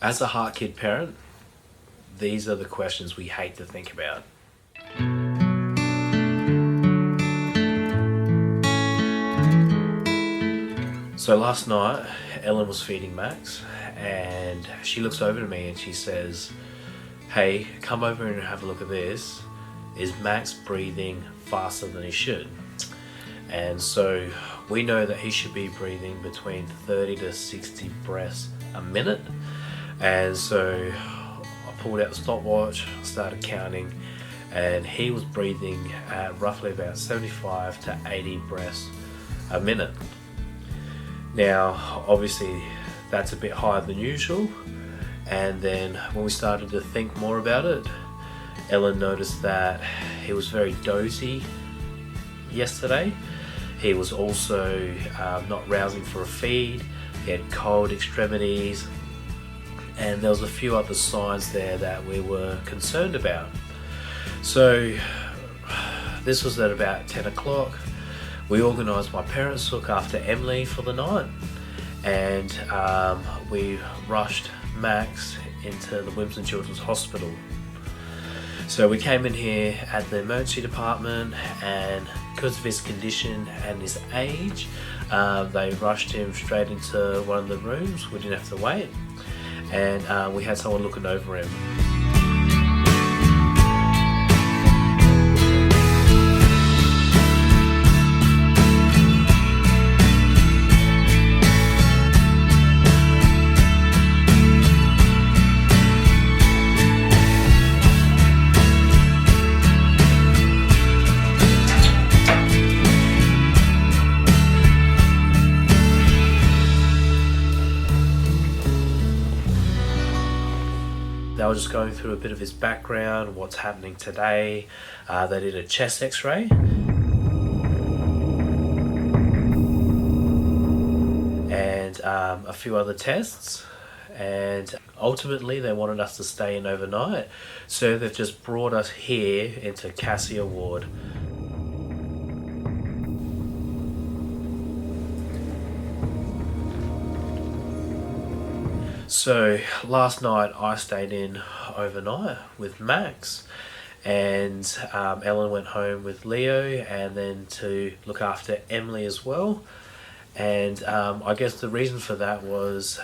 As a heart kid parent, these are the questions we hate to think about. So last night, Ellen was feeding Max, and she looks over to me and she says, "Hey, come over and have a look at this. Is Max breathing faster than he should?" And so we know that he should be breathing between 30 to 60 breaths a minute. And so I pulled out the stopwatch, started counting, and he was breathing at roughly about 75 to 80 breaths a minute. Now, obviously, that's a bit higher than usual. And then when we started to think more about it, Ellen noticed that he was very dozy yesterday. He was also not rousing for a feed. He had cold extremities, and there was a few other signs there that we were concerned about. So this was at about 10 o'clock. We organised my parents to look after Emily for the night, and we rushed Max into the Women's and Children's Hospital. So we came in here at the emergency department, and because of his condition and his age, they rushed him straight into one of the rooms. We didn't have to wait, and we had someone looking over him. They were just going through a bit of his background, what's happening today. They did a chest x-ray. And a few other tests. And ultimately they wanted us to stay in overnight. So they've just brought us here into Cassia Ward. So last night I stayed in overnight with Max, and Ellen went home with Leo, and then to look after Emily as well. And I guess the reason for that was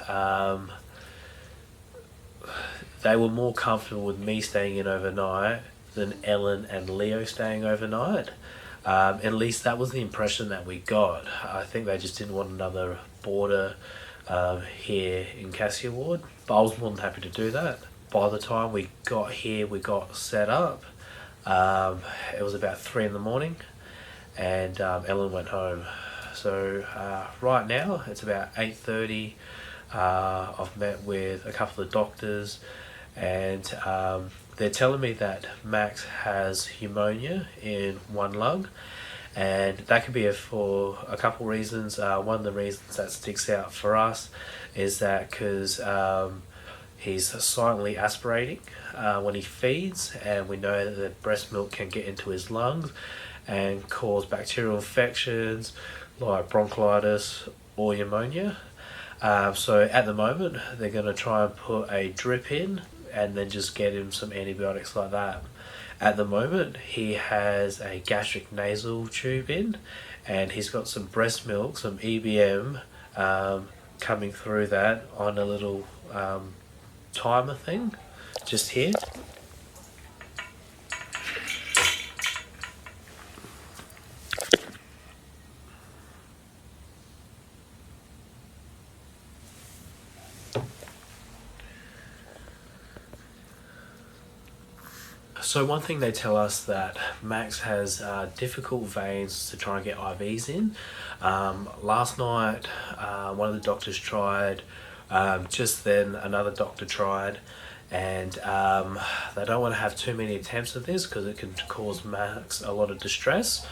they were more comfortable with me staying in overnight than Ellen and Leo staying overnight. At least that was the impression that we got. I think they just didn't want another boarder here in Cassia Ward, but I was more than happy to do that. By the time we got here, we got set up. It was about 3 in the morning, and Ellen went home. So right now it's about 8:30. I've met with a couple of doctors, and they're telling me that Max has pneumonia in one lung. And that could be for a couple reasons. One of the reasons that sticks out for us is that because he's silently aspirating when he feeds, and we know that the breast milk can get into his lungs and cause bacterial infections like bronchitis or pneumonia. So at the moment they're going to try and put a drip in and then just get him some antibiotics like that. At the moment, he has a gastric nasal tube in, and he's got some breast milk, some EBM, coming through that on a little timer thing, just here. So one thing they tell us that Max has difficult veins to try and get IVs in. Last night one of the doctors tried, just then another doctor tried, and they don't want to have too many attempts of this because it can cause Max a lot of distress.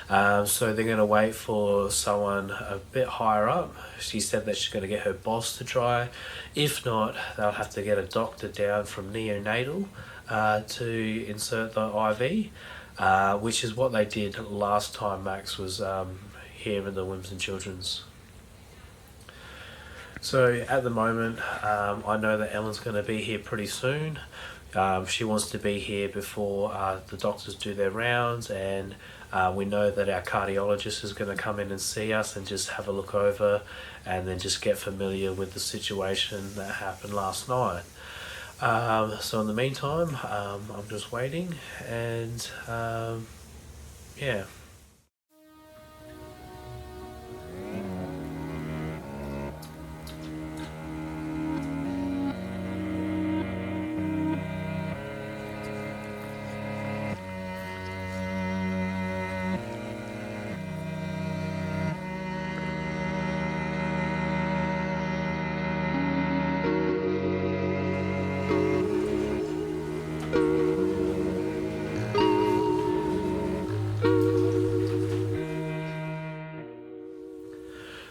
So they're going to wait for someone a bit higher up. She said that she's going to get her boss to try. If not, they'll have to get a doctor down from neonatal to insert the IV, which is what they did last time Max was here in the Women's and Children's. So at the moment, I know that Ellen's going to be here pretty soon. She wants to be here before the doctors do their rounds, and we know that our cardiologist is going to come in and see us and just have a look over and then just get familiar with the situation that happened last night. So in the meantime, I'm just waiting, and yeah.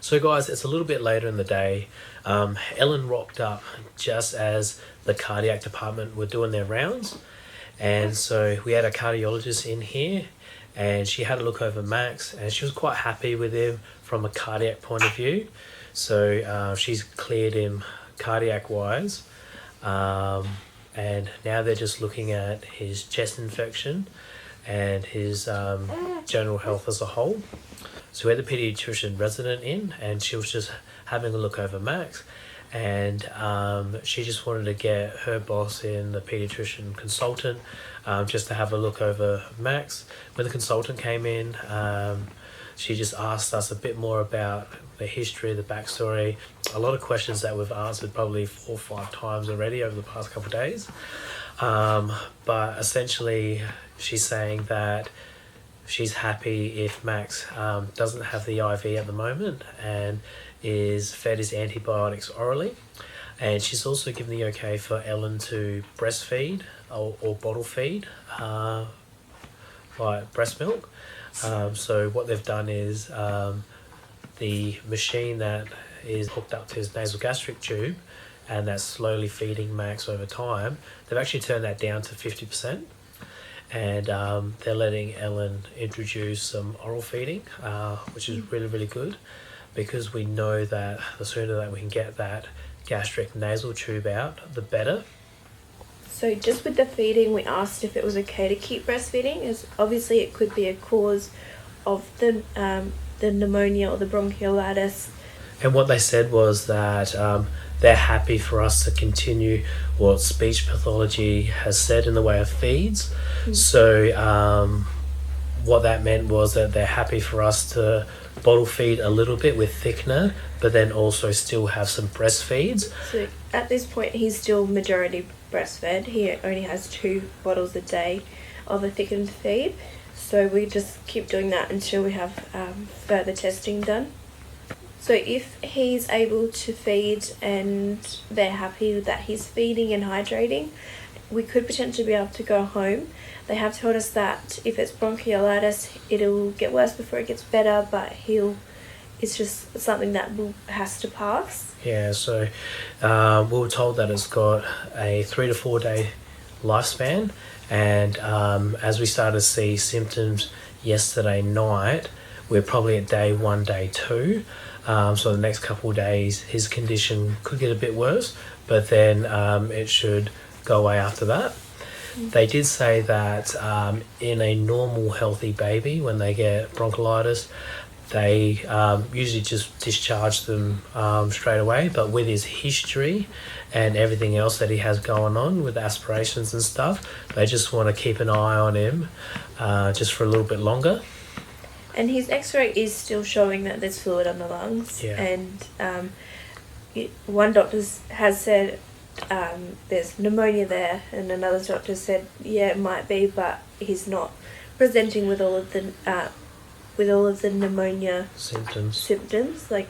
So guys, it's a little bit later in the day. Ellen rocked up just as the cardiac department were doing their rounds. And so we had a cardiologist in here, and she had a look over Max, and she was quite happy with him from a cardiac point of view. So she's cleared him cardiac wise. And now they're just looking at his chest infection and his general health as a whole. So we had the pediatrician resident in, and she was just having a look over Max, and she just wanted to get her boss in, the pediatrician consultant, just to have a look over Max. When the consultant came in, she just asked us a bit more about the history, the backstory, a lot of questions that we've answered probably 4 or 5 times already over the past couple of days. But essentially, she's saying that she's happy if Max doesn't have the IV at the moment and is fed his antibiotics orally. And she's also given the okay for Ellen to breastfeed or bottle feed, like breast milk. So what they've done is the machine that is hooked up to his nasogastric tube and that's slowly feeding Max over time, they've actually turned that down to 50%. And they're letting Ellen introduce some oral feeding, which is really, really good, because we know that the sooner that we can get that gastric nasal tube out, the better. So just with the feeding, we asked if it was okay to keep breastfeeding, as obviously it could be a cause of the pneumonia or the bronchiolitis. And what they said was that they're happy for us to continue what speech pathology has said in the way of feeds. So what that meant was that they're happy for us to bottle feed a little bit with thickener, but then also still have some breastfeeds. So at this point, he's still majority breastfed. He only has 2 bottles a day of a thickened feed. So we just keep doing that until we have further testing done. So if he's able to feed and they're happy that he's feeding and hydrating, we could potentially be able to go home. They have told us that if it's bronchiolitis, it'll get worse before it gets better, but it's just something that has to pass. Yeah, so we were told that it's got a 3 to 4 day lifespan, and as we started to see symptoms yesterday night, we're probably at day 1, day 2. So the next couple of days, his condition could get a bit worse, but then it should go away after that. They did say that in a normal healthy baby, when they get bronchiolitis, they usually just discharge them straight away. But with his history and everything else that he has going on with aspirations and stuff, they just want to keep an eye on him just for a little bit longer. And his x-ray is still showing that there's fluid on the lungs. Yeah. And one doctor has said there's pneumonia there, and another doctor said, yeah, it might be, but he's not presenting with all of the pneumonia symptoms. Like,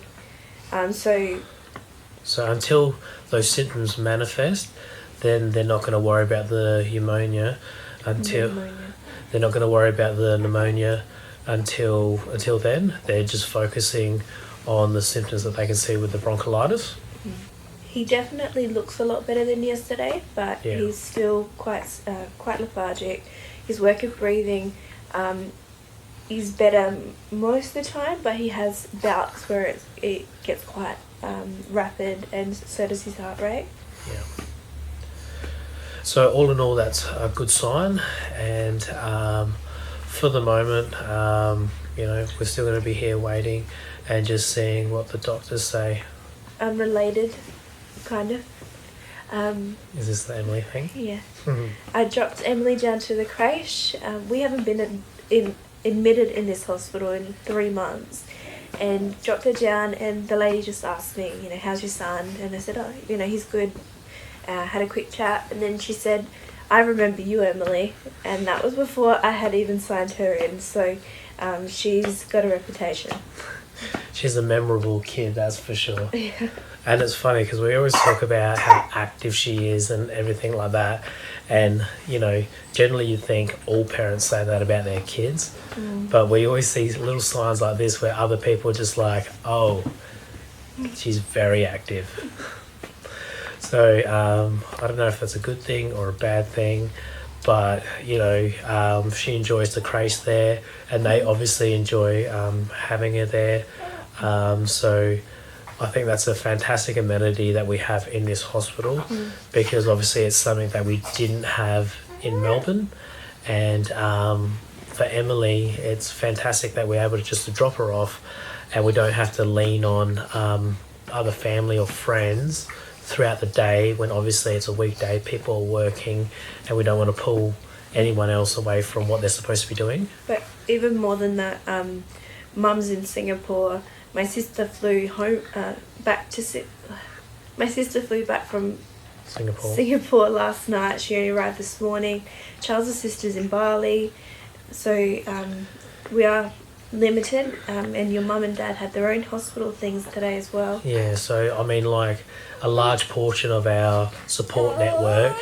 So until those symptoms manifest, then they're not going to worry about the pneumonia until then. They're just focusing on the symptoms that they can see with the bronchiolitis. He definitely looks a lot better than yesterday, but Yeah. he's still quite lethargic. His work of breathing is better most of the time, but he has bouts where it gets quite rapid, and so does his heart rate. Yeah. So all in all, that's a good sign, and for the moment, we're still going to be here waiting and just seeing what the doctors say. Related, kind of. Is this the Emily thing? Yeah. I dropped Emily down to the creche. We haven't been admitted in this hospital in 3 months, and dropped her down, and the lady just asked me, how's your son? And I said, he's good. Had a quick chat, and then she said, I remember you, Emily, and that was before I had even signed her in, so she's got a reputation. She's a memorable kid, that's for sure. Yeah. And it's funny because we always talk about how active she is and everything like that, and generally you think all parents say that about their kids, but we always see little signs like this where other people are just like, oh, she's very active. So I don't know if that's a good thing or a bad thing, but she enjoys the creche there, and they obviously enjoy having her there. So I think that's a fantastic amenity that we have in this hospital, because obviously it's something that we didn't have in Melbourne, and for Emily, it's fantastic that we're able to just drop her off, and we don't have to lean on other family or friends throughout the day, when obviously it's a weekday, people are working, and we don't want to pull anyone else away from what they're supposed to be doing. But even more than that, Mum's in Singapore. My sister flew home My sister flew back from Singapore last night. She only arrived this morning. Charles' sister's in Bali, so we are limited, and your mum and dad had their own hospital things today as well. Yeah, so I mean, like, a large portion of our support network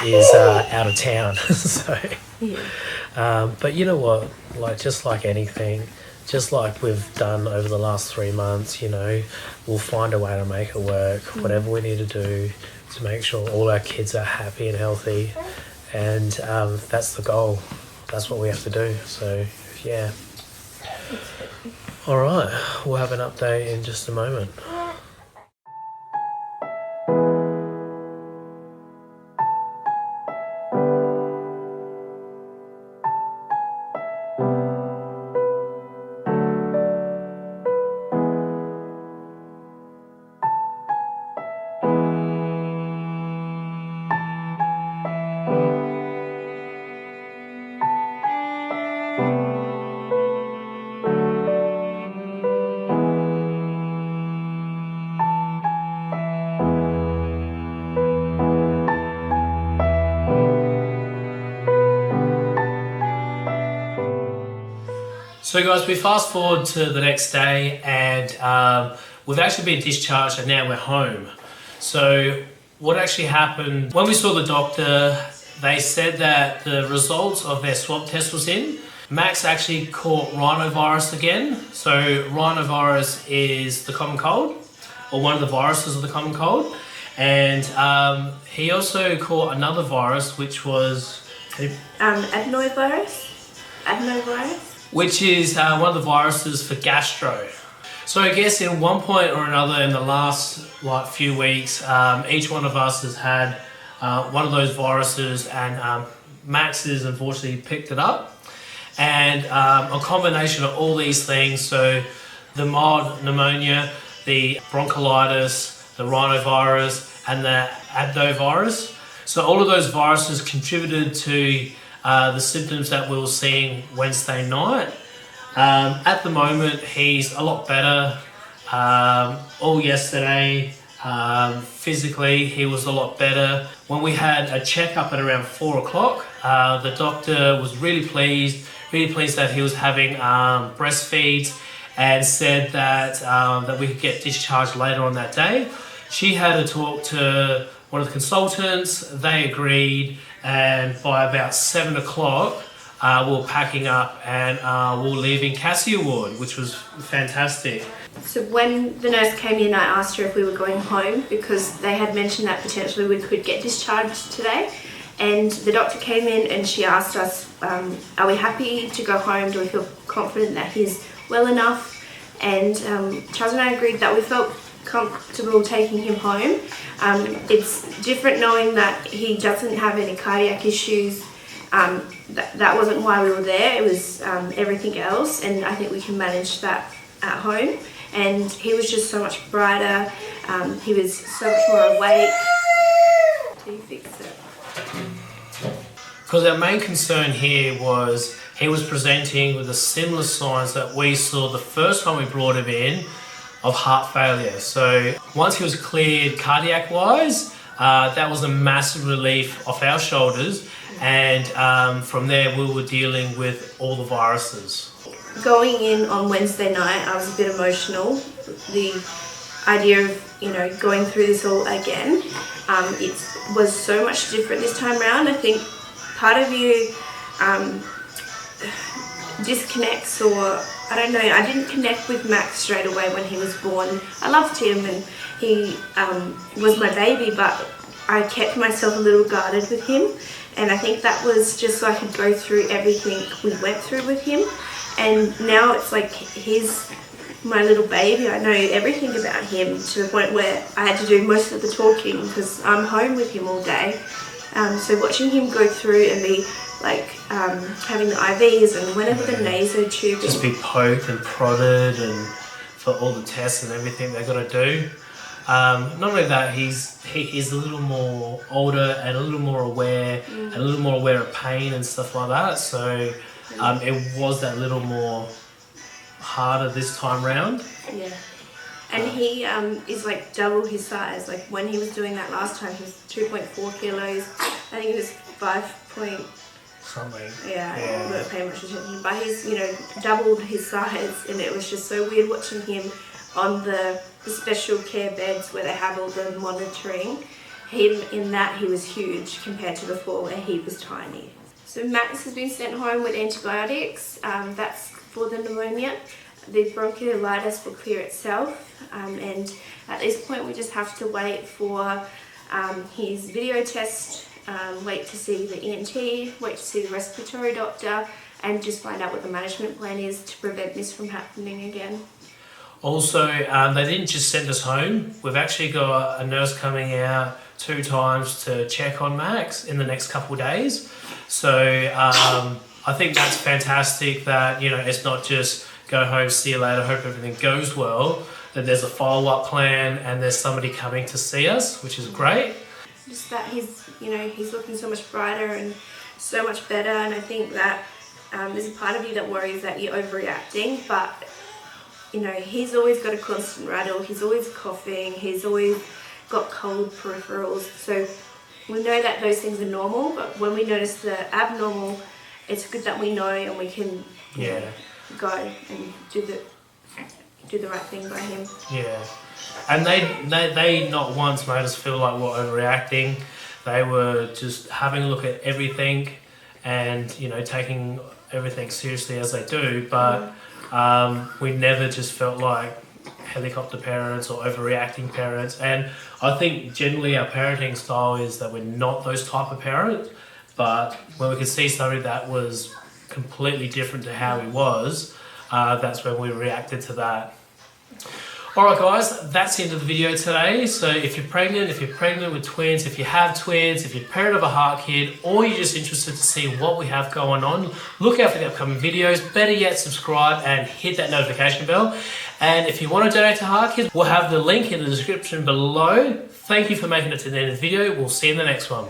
is out of town. So yeah. But you know what, just like anything, just like we've done over the last 3 months, we'll find a way to make it work, whatever we need to do to make sure all our kids are happy and healthy, and that's the goal. That's what we have to do. So yeah. All right, we'll have an update in just a moment. So guys, we fast forward to the next day, and we've actually been discharged, and now we're home. So what actually happened, when we saw the doctor, they said that the results of their swab test was in. Max actually caught rhinovirus again. So rhinovirus is the common cold, or one of the viruses of the common cold. And he also caught another virus, which was... Adenovirus, which is one of the viruses for gastro. So I guess in one point or another in the last few weeks, each one of us has had one of those viruses, and Max has unfortunately picked it up. And a combination of all these things, so the mild pneumonia, the bronchiolitis, the rhinovirus, and the adenovirus. So all of those viruses contributed to the symptoms that we were seeing Wednesday night. At the moment, he's a lot better. All yesterday, physically, he was a lot better. When we had a checkup at around 4 o'clock, the doctor was really pleased that he was having breastfeeds, and said that we could get discharged later on that day. She had a talk to one of the consultants, they agreed, and by about 7 o'clock, we were packing up and we were leaving Cassia Ward, which was fantastic. So when the nurse came in, I asked her if we were going home, because they had mentioned that potentially we could get discharged today. And the doctor came in and she asked us, are we happy to go home? Do we feel confident that he's well enough? And Charles and I agreed that we felt comfortable taking him home. It's different knowing that he doesn't have any cardiac issues. That wasn't why we were there, it was everything else, and I think we can manage that at home. And he was just so much brighter, he was so much more awake. So you fixed it. Because our main concern here was he was presenting with the similar signs that we saw the first time we brought him in of heart failure. So once he was cleared cardiac wise, that was a massive relief off our shoulders, and from there we were dealing with all the viruses. Going in on Wednesday night, I was a bit emotional. The idea of, going through this all again, it was so much different this time around. I think part of you disconnects, or I don't know, I didn't connect with Max straight away when he was born. I loved him and he was my baby, but I kept myself a little guarded with him, and I think that was just so I could go through everything we went through with him. And now it's like he's my little baby. I know everything about him to the point where I had to do most of the talking because I'm home with him all day. So watching him go through and be like having the IVs and whenever the naso tube, just be poked and prodded and for all the tests and everything they've got to do. Not only that, he is a little more older and a little more aware and a little more aware of pain and stuff like that. So it was that little more harder this time round. Yeah. And he is like double his size. Like when he was doing that last time, he was 2.4 kilos. I think he was 5 point something. Yeah, I don't pay much attention. But he's, doubled his size, and it was just so weird watching him on the special care beds where they have all the monitoring. Him in that, he was huge compared to before where he was tiny. So Max has been sent home with antibiotics. That's for the pneumonia. The bronchiolitis will clear itself, and at this point we just have to wait for his video test, wait to see the ENT, wait to see the respiratory doctor, and just find out what the management plan is to prevent this from happening again. Also, they didn't just send us home. We've actually got a nurse coming out 2 times to check on Max in the next couple of days. So I think that's fantastic that, it's not just go home, see you later, hope everything goes well, that there's a follow-up plan and there's somebody coming to see us, which is great. Just that he's looking so much brighter and so much better, and I think that there's a part of you that worries that you're overreacting, but he's always got a constant rattle, he's always coughing, he's always got cold peripherals, so we know that those things are normal, but when we notice the abnormal, it's good that we know and we can go and do the right thing by him. Yeah, and they not once made us feel like we're overreacting. They were just having a look at everything and taking everything seriously as they do, but we never just felt like helicopter parents or overreacting parents. And I think generally our parenting style is that we're not those type of parents, but when we could see somebody that was completely different to how he was, that's when we reacted to that. Alright guys, that's the end of the video today. So if you're pregnant with twins, if you have twins, if you're a parent of a heart kid, or you're just interested to see what we have going on, look out for the upcoming videos. Better yet, subscribe and hit that notification bell. And if you want to donate to Heart Kids, we'll have the link in the description below. Thank you for making it to the end of the video. We'll see you in the next one.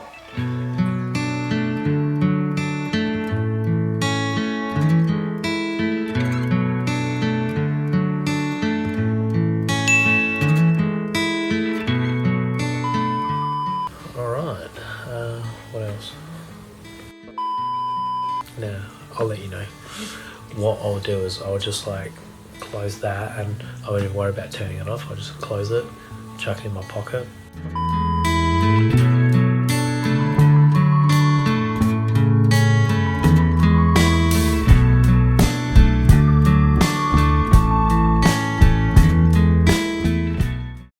Now, I'll let you know. What I'll do is I'll just close that, and I won't even worry about turning it off. I'll just close it, chuck it in my pocket.